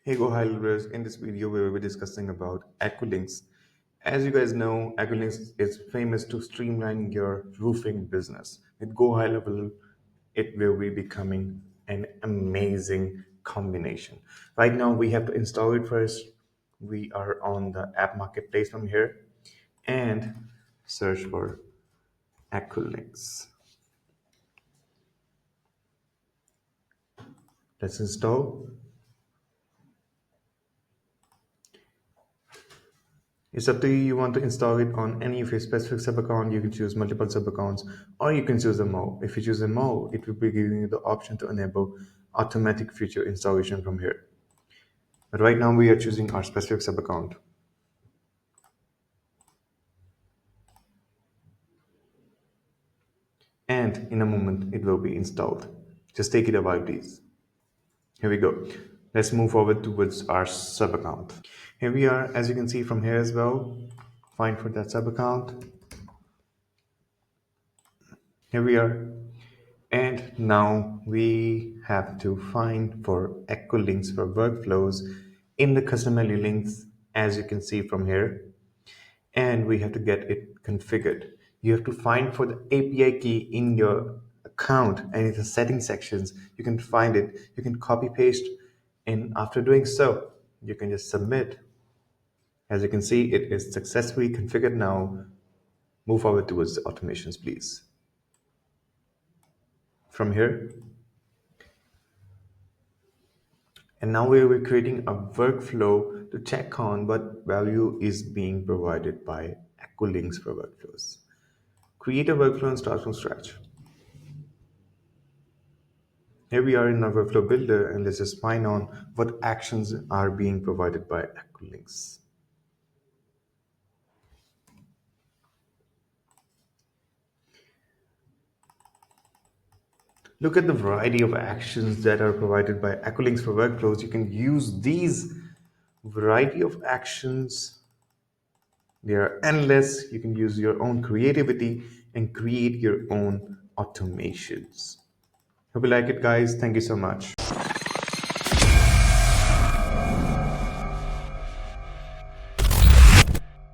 Hey GoHighLevel, in this video we will be discussing about Acculynx. As you guys know, Acculynx is famous to streamline your roofing business. With GoHighLevel, it will be becoming an amazing combination. Right now we have to install it first. We are on the app marketplace from here and search for Acculynx. Let's install. It's up to you. You want to install it on any of your specific sub account. You can choose multiple sub accounts, or you can choose a more. If you choose a more, it will be giving you the option to enable automatic future installation from here. But right now we are choosing our specific sub account. And in a moment it will be installed. Just take it a while, please. Here we go. Let's move forward towards our sub account. Here we are, as you can see from here as well. Find for that sub account. Here we are. And now we have to find for Acculynx for workflows in the customer links, as you can see from here. And we have to get it configured. You have to find for the API key in your account and in the settings sections. You can find it. You can copy paste. And after doing so, you can just submit. As you can see, it is successfully configured now. Move forward towards the automations, please. From here, and now we will be creating a workflow to check on what value is being provided by Acculynx for workflows. Create a workflow and start from scratch. Here we are in our workflow builder, and let's just find on what actions are being provided by Acculynx. Look at the variety of actions that are provided by Acculynx for workflows. You can use these variety of actions. They are endless. You can use your own creativity and create your own automations. Hope you like it, guys. Thank you so much.